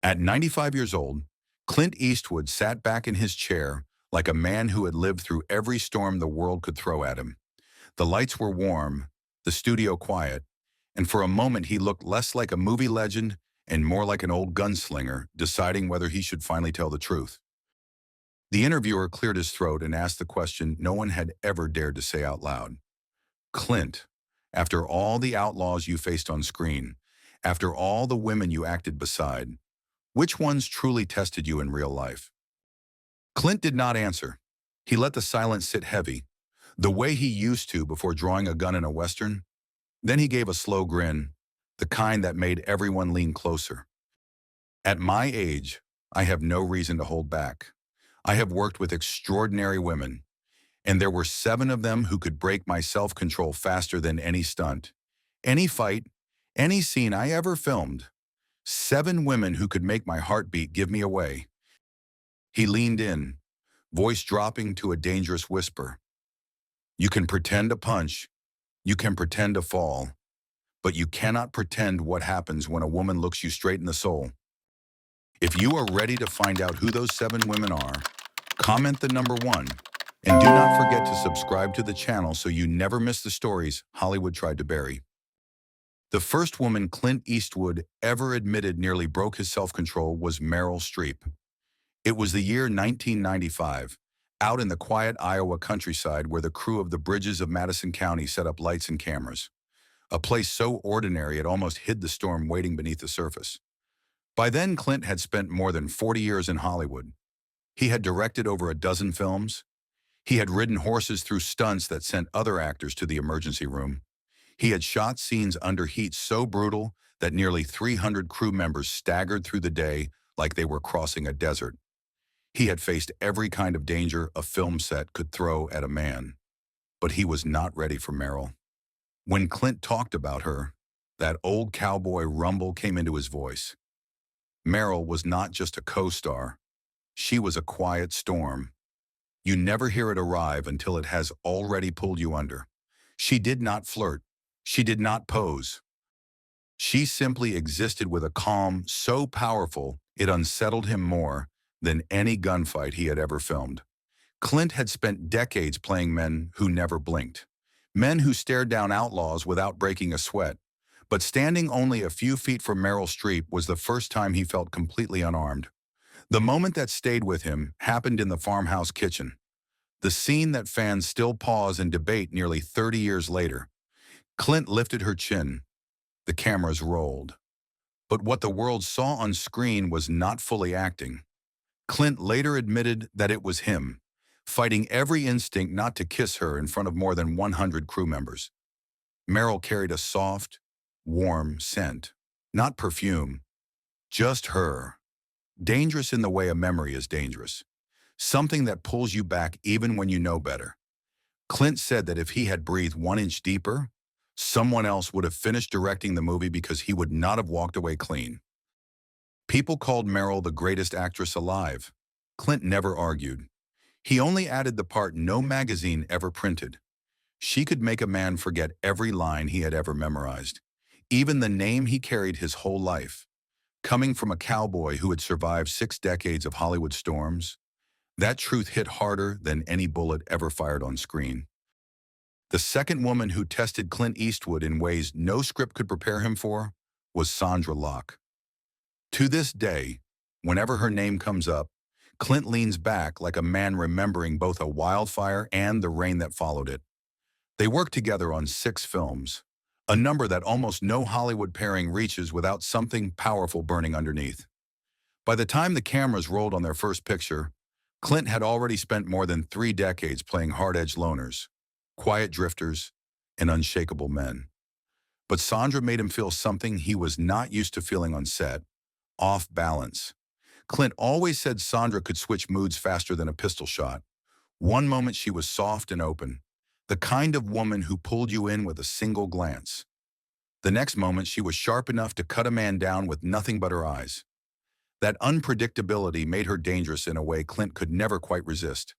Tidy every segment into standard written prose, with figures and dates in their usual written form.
At 95 years old, Clint Eastwood sat back in his chair like a man who had lived through every storm the world could throw at him. The lights were warm, the studio quiet, and for a moment he looked less like a movie legend and more like an old gunslinger deciding whether he should finally tell the truth. The interviewer cleared his throat and asked the question no one had ever dared to say out loud. Clint, after all the outlaws you faced on screen, after all the women you acted beside, which ones truly tested you in real life? Clint did not answer. He let the silence sit heavy, the way he used to before drawing a gun in a Western. Then he gave a slow grin, the kind that made everyone lean closer. At my age, I have no reason to hold back. I have worked with extraordinary women, and there were 7 of them who could break my self-control faster than any stunt, any fight, any scene I ever filmed. 7 women who could make my heartbeat give me away. He leaned in, voice dropping to a dangerous whisper. You can pretend to punch, you can pretend to fall, but you cannot pretend what happens when a woman looks you straight in the soul. If you are ready to find out who those 7 women are, comment the number 1, and do not forget to subscribe to the channel so you never miss the stories Hollywood tried to bury. The first woman Clint Eastwood ever admitted nearly broke his self-control was Meryl Streep. It was the year 1995, out in the quiet Iowa countryside where the crew of the Bridges of Madison County set up lights and cameras, a place so ordinary it almost hid the storm waiting beneath the surface. By then, Clint had spent more than 40 years in Hollywood. He had directed over a dozen films. He had ridden horses through stunts that sent other actors to the emergency room. He had shot scenes under heat so brutal that nearly 300 crew members staggered through the day like they were crossing a desert. He had faced every kind of danger a film set could throw at a man. But he was not ready for Meryl. When Clint talked about her, that old cowboy rumble came into his voice. Meryl was not just a co-star. She was a quiet storm. You never hear it arrive until it has already pulled you under. She did not flirt. She did not pose. She simply existed with a calm so powerful it unsettled him more than any gunfight he had ever filmed. Clint had spent decades playing men who never blinked, men who stared down outlaws without breaking a sweat. But standing only a few feet from Meryl Streep was the first time he felt completely unarmed. The moment that stayed with him happened in the farmhouse kitchen, the scene that fans still pause and debate nearly 30 years later. Clint lifted her chin. The cameras rolled. But what the world saw on screen was not fully acting. Clint later admitted that it was him, fighting every instinct not to kiss her in front of more than 100 crew members. Meryl carried a soft, warm scent, not perfume, just her. Dangerous in the way a memory is dangerous. Something that pulls you back even when you know better. Clint said that if he had breathed 1 inch deeper, someone else would have finished directing the movie because he would not have walked away clean. People called Meryl the greatest actress alive. Clint never argued. He only added the part no magazine ever printed. She could make a man forget every line he had ever memorized, even the name he carried his whole life. Coming from a cowboy who had survived 6 decades of Hollywood storms, that truth hit harder than any bullet ever fired on screen. The second woman who tested Clint Eastwood in ways no script could prepare him for was Sandra Locke. To this day, whenever her name comes up, Clint leans back like a man remembering both a wildfire and the rain that followed it. They worked together on 6 films, a number that almost no Hollywood pairing reaches without something powerful burning underneath. By the time the cameras rolled on their first picture, Clint had already spent more than 3 decades playing hard-edged loners, quiet drifters, and unshakable men. But Sandra made him feel something he was not used to feeling on set: off balance. Clint always said Sandra could switch moods faster than a pistol shot. One moment she was soft and open, the kind of woman who pulled you in with a single glance. The next moment she was sharp enough to cut a man down with nothing but her eyes. That unpredictability made her dangerous in a way Clint could never quite resist.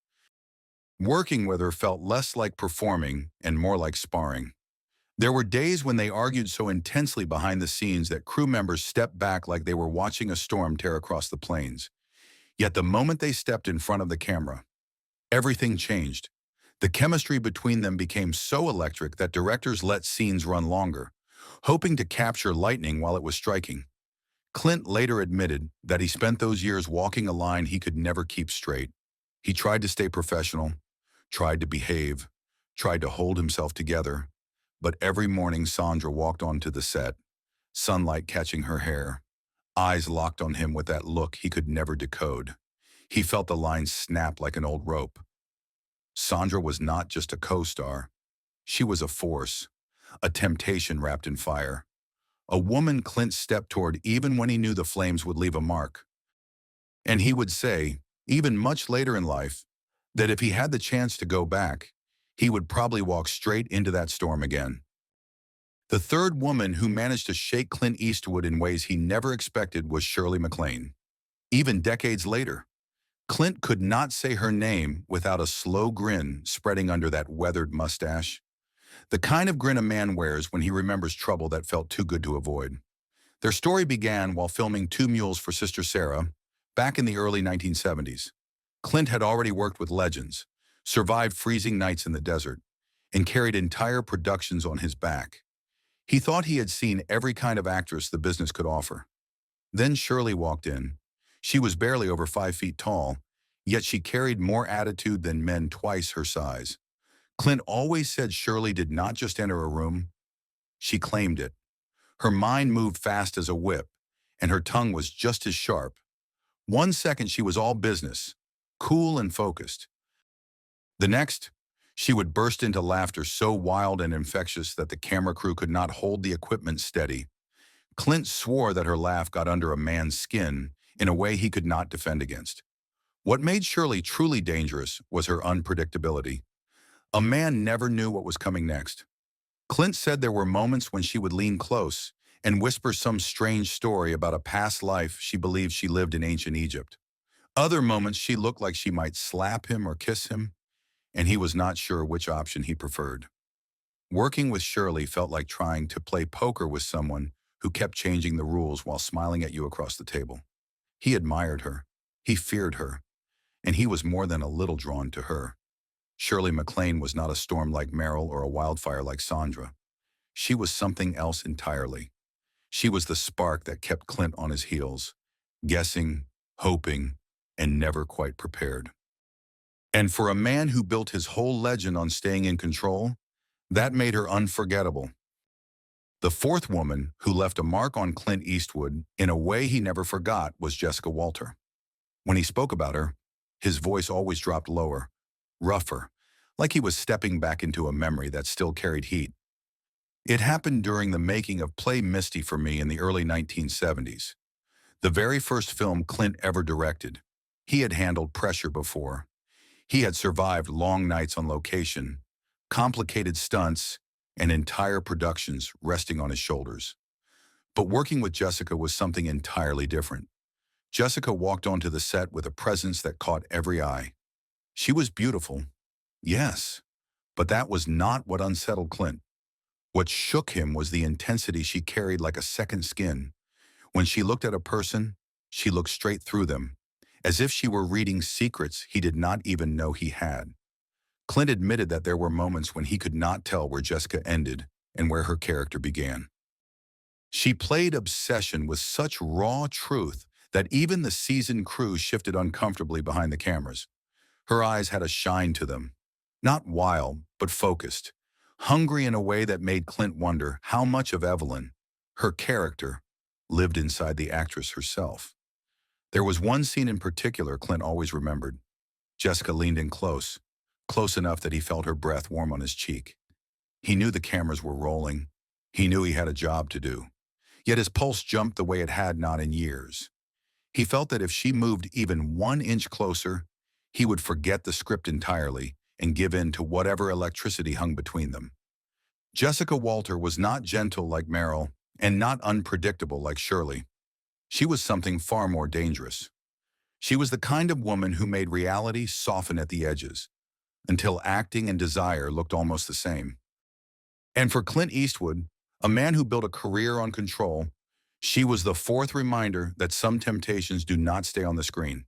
Working with her felt less like performing and more like sparring. There were days when they argued so intensely behind the scenes that crew members stepped back like they were watching a storm tear across the plains. Yet the moment they stepped in front of the camera, everything changed. The chemistry between them became so electric that directors let scenes run longer, hoping to capture lightning while it was striking. Clint later admitted that he spent those years walking a line he could never keep straight. He tried to stay professional, tried to behave, tried to hold himself together, but every morning Sandra walked onto the set, sunlight catching her hair, eyes locked on him with that look he could never decode. He felt the lines snap like an old rope. Sandra was not just a co-star. She was a force, a temptation wrapped in fire. A woman Clint stepped toward even when he knew the flames would leave a mark. And he would say, even much later in life, that if he had the chance to go back, he would probably walk straight into that storm again. The third woman who managed to shake Clint Eastwood in ways he never expected was Shirley MacLaine. Even decades later, Clint could not say her name without a slow grin spreading under that weathered mustache. The kind of grin a man wears when he remembers trouble that felt too good to avoid. Their story began while filming Two Mules for Sister Sarah back in the early 1970s. Clint had already worked with legends, survived freezing nights in the desert, and carried entire productions on his back. He thought he had seen every kind of actress the business could offer. Then Shirley walked in. She was barely over 5 feet tall, yet she carried more attitude than men twice her size. Clint always said Shirley did not just enter a room, she claimed it. Her mind moved fast as a whip, and her tongue was just as sharp. One second she was all business, cool and focused. The next, she would burst into laughter so wild and infectious that the camera crew could not hold the equipment steady. Clint swore that her laugh got under a man's skin in a way he could not defend against. What made Shirley truly dangerous was her unpredictability. A man never knew what was coming next. Clint said there were moments when she would lean close and whisper some strange story about a past life she believed she lived in ancient Egypt. Other moments she looked like she might slap him or kiss him, and he was not sure which option he preferred. Working with Shirley felt like trying to play poker with someone who kept changing the rules while smiling at you across the table. He admired her, he feared her, and he was more than a little drawn to her. Shirley MacLaine was not a storm like Meryl or a wildfire like Sandra. She was something else entirely. She was the spark that kept Clint on his heels, guessing, hoping, and never quite prepared. And for a man who built his whole legend on staying in control, that made her unforgettable. The fourth woman who left a mark on Clint Eastwood in a way he never forgot was Jessica Walter. When he spoke about her, his voice always dropped lower, rougher, like he was stepping back into a memory that still carried heat. It happened during the making of Play Misty for me in the early 1970s. The very first film Clint ever directed. He had handled pressure before. He had survived long nights on location, complicated stunts, and entire productions resting on his shoulders. But working with Jessica was something entirely different. Jessica walked onto the set with a presence that caught every eye. She was beautiful, yes, but that was not what unsettled Clint. What shook him was the intensity she carried like a second skin. When she looked at a person, she looked straight through them, as if she were reading secrets he did not even know he had. Clint admitted that there were moments when he could not tell where Jessica ended and where her character began. She played obsession with such raw truth that even the seasoned crew shifted uncomfortably behind the cameras. Her eyes had a shine to them, not wild, but focused, hungry in a way that made Clint wonder how much of Evelyn, her character, lived inside the actress herself. There was one scene in particular Clint always remembered. Jessica leaned in close, close enough that he felt her breath warm on his cheek. He knew the cameras were rolling. He knew he had a job to do. Yet his pulse jumped the way it had not in years. He felt that if she moved even 1 inch closer, he would forget the script entirely and give in to whatever electricity hung between them. Jessica Walter was not gentle like Meryl and not unpredictable like Shirley. She was something far more dangerous. She was the kind of woman who made reality soften at the edges, until acting and desire looked almost the same. And for Clint Eastwood, a man who built a career on control, she was the fourth reminder that some temptations do not stay on the screen.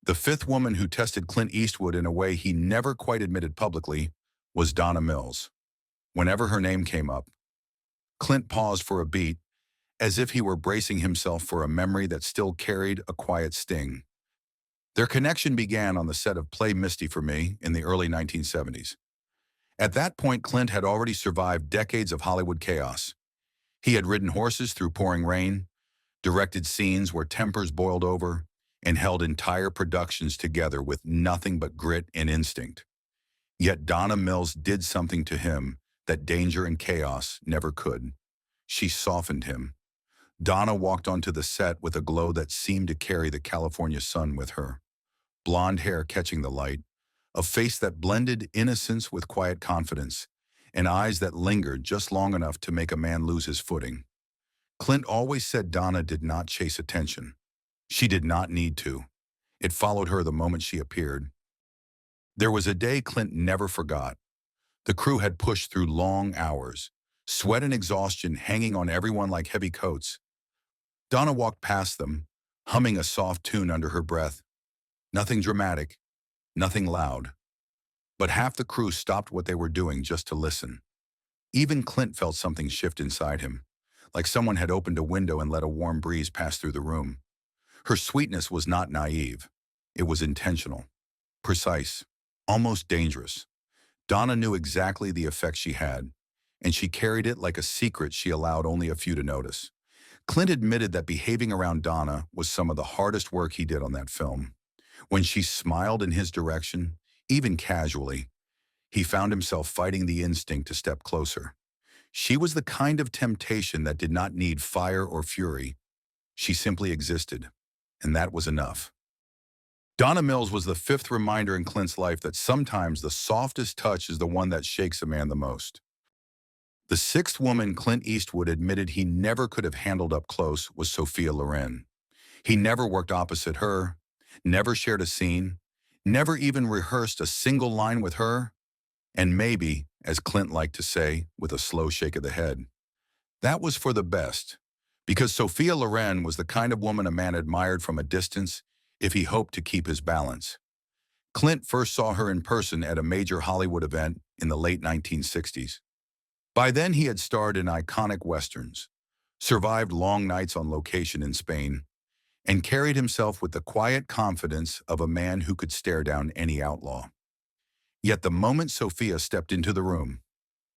The fifth woman who tested Clint Eastwood in a way he never quite admitted publicly was Donna Mills. Whenever her name came up, Clint paused for a beat, as if he were bracing himself for a memory that still carried a quiet sting. Their connection began on the set of Play Misty for Me in the early 1970s. At that point, Clint had already survived decades of Hollywood chaos. He had ridden horses through pouring rain, directed scenes where tempers boiled over, and held entire productions together with nothing but grit and instinct. Yet Donna Mills did something to him that danger and chaos never could. She softened him. Donna walked onto the set with a glow that seemed to carry the California sun with her. Blonde hair catching the light, a face that blended innocence with quiet confidence, and eyes that lingered just long enough to make a man lose his footing. Clint always said Donna did not chase attention. She did not need to. It followed her the moment she appeared. There was a day Clint never forgot. The crew had pushed through long hours, sweat and exhaustion hanging on everyone like heavy coats. Donna walked past them, humming a soft tune under her breath. Nothing dramatic, nothing loud. But half the crew stopped what they were doing just to listen. Even Clint felt something shift inside him, like someone had opened a window and let a warm breeze pass through the room. Her sweetness was not naive. It was intentional, precise, almost dangerous. Donna knew exactly the effect she had, and she carried it like a secret she allowed only a few to notice. Clint admitted that behaving around Donna was some of the hardest work he did on that film. When she smiled in his direction, even casually, he found himself fighting the instinct to step closer. She was the kind of temptation that did not need fire or fury. She simply existed, and that was enough. Donna Mills was the fifth reminder in Clint's life that sometimes the softest touch is the one that shakes a man the most. The sixth woman Clint Eastwood admitted he never could have handled up close was Sophia Loren. He never worked opposite her, never shared a scene, never even rehearsed a single line with her, and maybe, as Clint liked to say, with a slow shake of the head, that was for the best, because Sophia Loren was the kind of woman a man admired from a distance if he hoped to keep his balance. Clint first saw her in person at a major Hollywood event in the late 1960s. By then, he had starred in iconic westerns, survived long nights on location in Spain, and carried himself with the quiet confidence of a man who could stare down any outlaw. Yet the moment Sophia stepped into the room,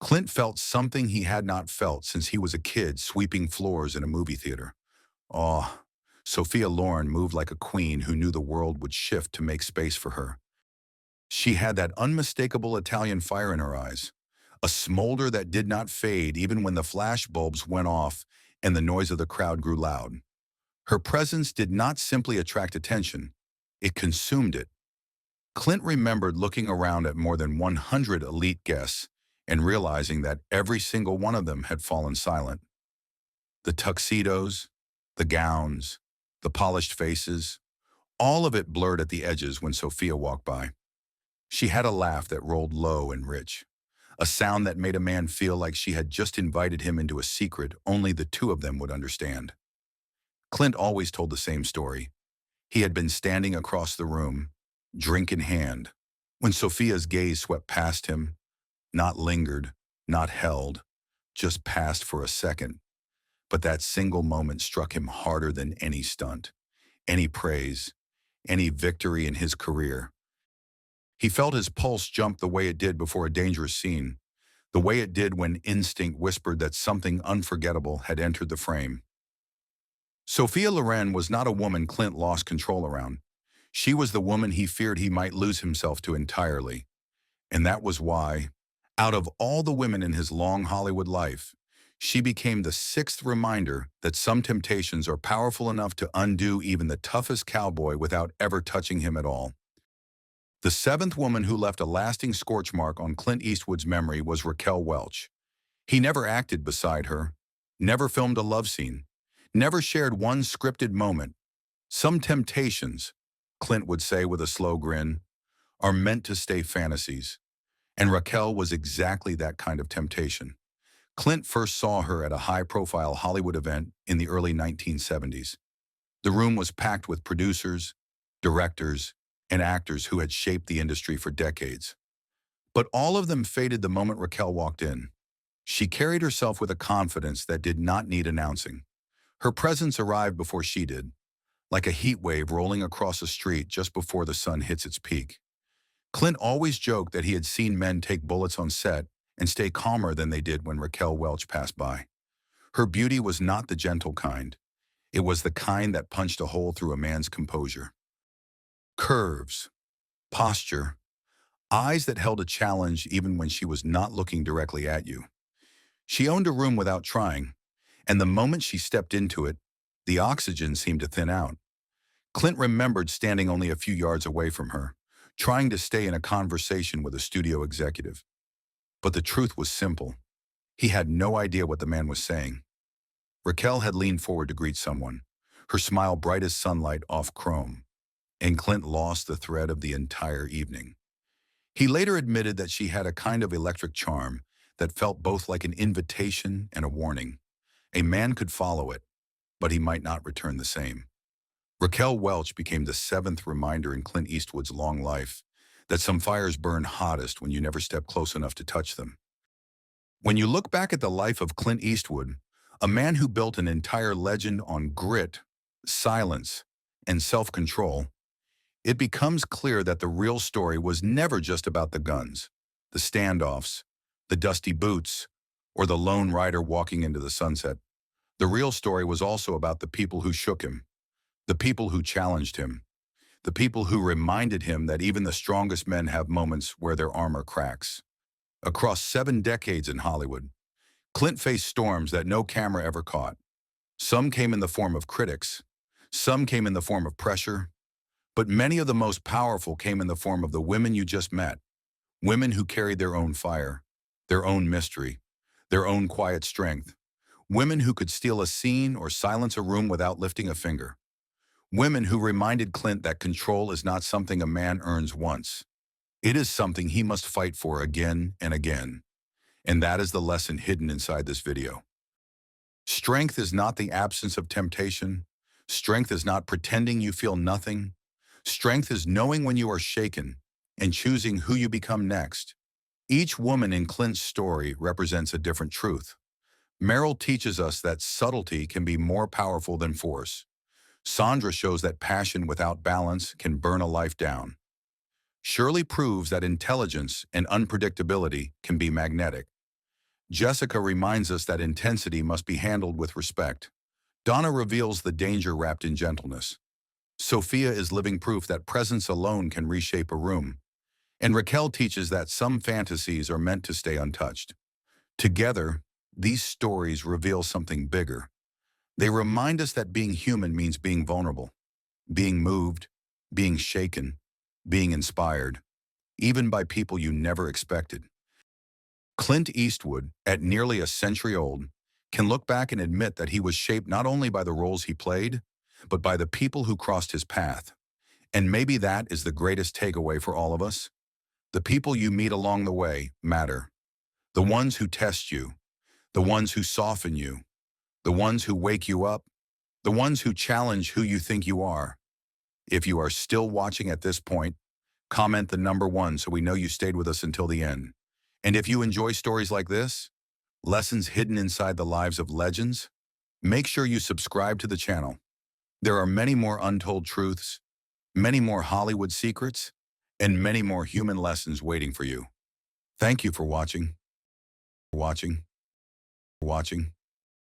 Clint felt something he had not felt since he was a kid sweeping floors in a movie theater. Oh, Sophia Loren moved like a queen who knew the world would shift to make space for her. She had that unmistakable Italian fire in her eyes, a smolder that did not fade even when the flash bulbs went off and the noise of the crowd grew loud. Her presence did not simply attract attention, it consumed it. Clint remembered looking around at more than 100 elite guests and realizing that every single one of them had fallen silent. The tuxedos, the gowns, the polished faces, all of it blurred at the edges when Sophia walked by. She had a laugh that rolled low and rich, a sound that made a man feel like she had just invited him into a secret only the two of them would understand. Clint always told the same story. He had been standing across the room, drink in hand, when Sophia's gaze swept past him, not lingered, not held, just passed for a second. But that single moment struck him harder than any stunt, any praise, any victory in his career. He felt his pulse jump the way it did before a dangerous scene, the way it did when instinct whispered that something unforgettable had entered the frame. Sophia Loren was not a woman Clint lost control around. She was the woman he feared he might lose himself to entirely. And that was why, out of all the women in his long Hollywood life, she became the sixth reminder that some temptations are powerful enough to undo even the toughest cowboy without ever touching him at all. The seventh woman who left a lasting scorch mark on Clint Eastwood's memory was Raquel Welch. He never acted beside her, never filmed a love scene, never shared one scripted moment. Some temptations, Clint would say with a slow grin, are meant to stay fantasies. And Raquel was exactly that kind of temptation. Clint first saw her at a high-profile Hollywood event in the early 1970s. The room was packed with producers, directors, and actors who had shaped the industry for decades. But all of them faded the moment Raquel walked in. She carried herself with a confidence that did not need announcing. Her presence arrived before she did, like a heat wave rolling across a street just before the sun hits its peak. Clint always joked that he had seen men take bullets on set and stay calmer than they did when Raquel Welch passed by. Her beauty was not the gentle kind. It was the kind that punched a hole through a man's composure. Curves, posture, eyes that held a challenge even when she was not looking directly at you. She owned a room without trying, and the moment she stepped into it, the oxygen seemed to thin out. Clint remembered standing only a few yards away from her, trying to stay in a conversation with a studio executive. But the truth was simple. He had no idea what the man was saying. Raquel had leaned forward to greet someone, her smile bright as sunlight off chrome, and Clint lost the thread of the entire evening. He later admitted that she had a kind of electric charm that felt both like an invitation and a warning. A man could follow it, but he might not return the same. Raquel Welch became the seventh reminder in Clint Eastwood's long life that some fires burn hottest when you never step close enough to touch them. When you look back at the life of Clint Eastwood, a man who built an entire legend on grit, silence, and self-control, it becomes clear that the real story was never just about the guns, the standoffs, the dusty boots, or the lone rider walking into the sunset. The real story was also about the people who shook him, the people who challenged him, the people who reminded him that even the strongest men have moments where their armor cracks. Across 7 decades in Hollywood, Clint faced storms that no camera ever caught. Some came in the form of critics, some came in the form of pressure, but many of the most powerful came in the form of the women you just met, women who carried their own fire, their own mystery, their own quiet strength, women who could steal a scene or silence a room without lifting a finger, women who reminded Clint that control is not something a man earns once. It is something he must fight for again and again. And that is the lesson hidden inside this video. Strength is not the absence of temptation. Strength is not pretending you feel nothing. Strength is knowing when you are shaken and choosing who you become next. Each woman in Clint's story represents a different truth. Meryl teaches us that subtlety can be more powerful than force. Sandra shows that passion without balance can burn a life down. Shirley proves that intelligence and unpredictability can be magnetic. Jessica reminds us that intensity must be handled with respect. Donna reveals the danger wrapped in gentleness. Sophia is living proof that presence alone can reshape a room. And Raquel teaches that some fantasies are meant to stay untouched. Together, these stories reveal something bigger. They remind us that being human means being vulnerable, being moved, being shaken, being inspired, even by people you never expected. Clint Eastwood, at nearly a century old, can look back and admit that he was shaped not only by the roles he played, but by the people who crossed his path. And maybe that is the greatest takeaway for all of us. The people you meet along the way matter. The ones who test you, the ones who soften you, the ones who wake you up, the ones who challenge who you think you are. If you are still watching at this point, comment the number 1 so we know you stayed with us until the end. And if you enjoy stories like this, lessons hidden inside the lives of legends, make sure you subscribe to the channel. There are many more untold truths, many more Hollywood secrets, and many more human lessons waiting for you. Thank you for watching.